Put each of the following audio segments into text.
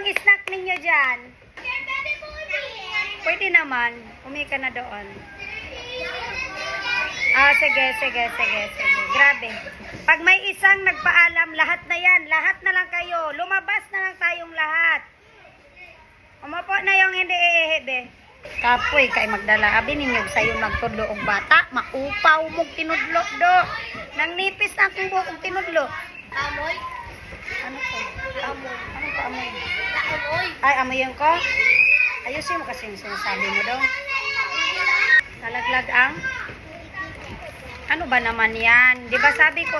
ang snack ninyo dyan? Pwede naman. Umi ka na doon. Sige. Grabe. Pag may isang nagpaalam, lahat na yan. Lahat na lang kayo. Lumabas na lang tayong lahat. Umupo na yung hindi ihebe. Kapoy kay magdala. Abi ninyo sa'yo magtudlo og bata. Maupaw mong tinudlo do. Nang nipis na akong buong tinudlo. Amoy. Ano to? Amoy. Ano to amoy? Amoy. Ay, amoy yun ko? Ayusin mo kasi yung sinasabi mo daw. Talaglag ang? Ano ba naman yan? Di ba sabi ko,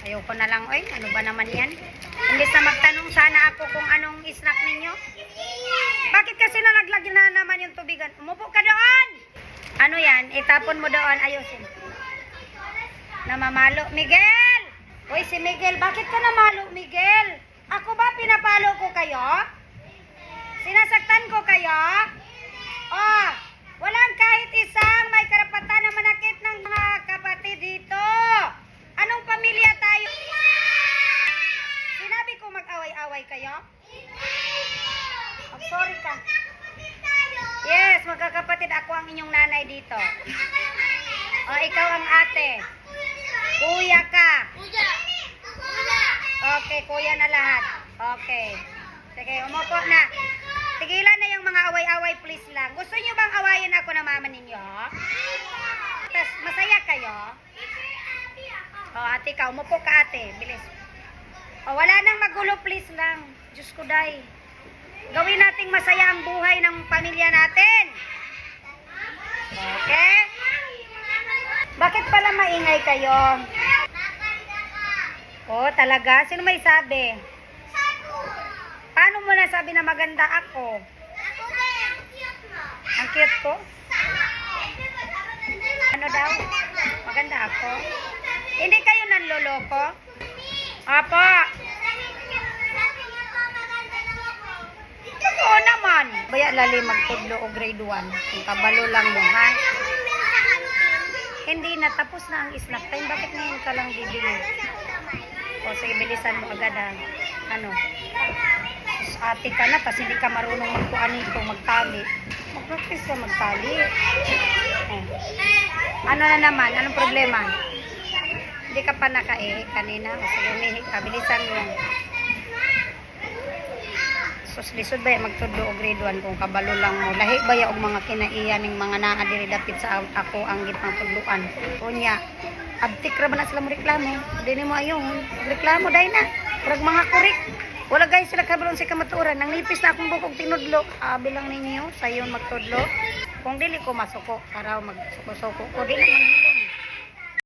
ayoko na lang, oy, ano ba naman yan? Imbes na magtanong sana ako kung anong snack ninyo. Bakit kasi nalaglag na naman yung tubigan? Umupo ka doon! Ano yan? Itapon mo doon, ayusin. Namamalo. Miguel! Uy, si Miguel, bakit ka namalo, Miguel? Ako ba pinapalo ko kayo? Sinasaktan ko kayo? Oh, walang kahit isang may karapatan na manakit ng mga kapatid dito. Anong pamilya tayo? Sinabi ko mag-away-away kayo? Oh, sorry ka. Yes, magkakapatid. Ako ang inyong nanay dito. Oh, ikaw ang ate. Kuya ka. Okay, kuya na lahat. Okay. Sige, umupo na. Tigilan na yung mga away-away, please lang. Gusto nyo bang awayin ako na mama ninyo? Tapos, masaya kayo? Oh, ate ka. Umupo ka, ate. Bilis. Oh, wala nang magulo, please lang. Diyos ko, day. Gawin nating masaya ang buhay ng pamilya natin. Okay? Bakit pala maingay kayo? Oh, talaga? Sino may sabi? Paano mo nasabi na maganda ako? Ang cute ko? Ano daw? Maganda ako? Hindi kayo nanloloko? Apo. Oo naman. Baya lali magtudlo o grade 1. Kung kabalo lang mo, ha? Hindi na. Tapos na ang snack time. Bakit ngayon ka lang bibili? O, sige, bilisan mo agad, ha? Ano? Ate ka na, tapos hindi ka marunong magkuanito, magtali. Mag-practice ka magtali. Ano na naman? Anong problema? Hindi ka pa nakae kanina. Kasi umihi ka. Bilisan mo. Lisod ba yung magtudlo o grade 1 kung kabalo lang mo? Lahi ba yung mga kinaiyan ng mga naadiri dapit sa ako ang gitang tudluan? Kunya, abtik ra ba na sila mo reklamo? Hindi mo ayon. Reklamo dahil na. Parang mga kurik. Wala guys sila kabalon si kamaturan. Nang nipis na akong bukog tinudlo. Bilang ninyo, sayon magtudlo. Kung dili ko masuko, araw magsuko-suko ko, di naman nilong.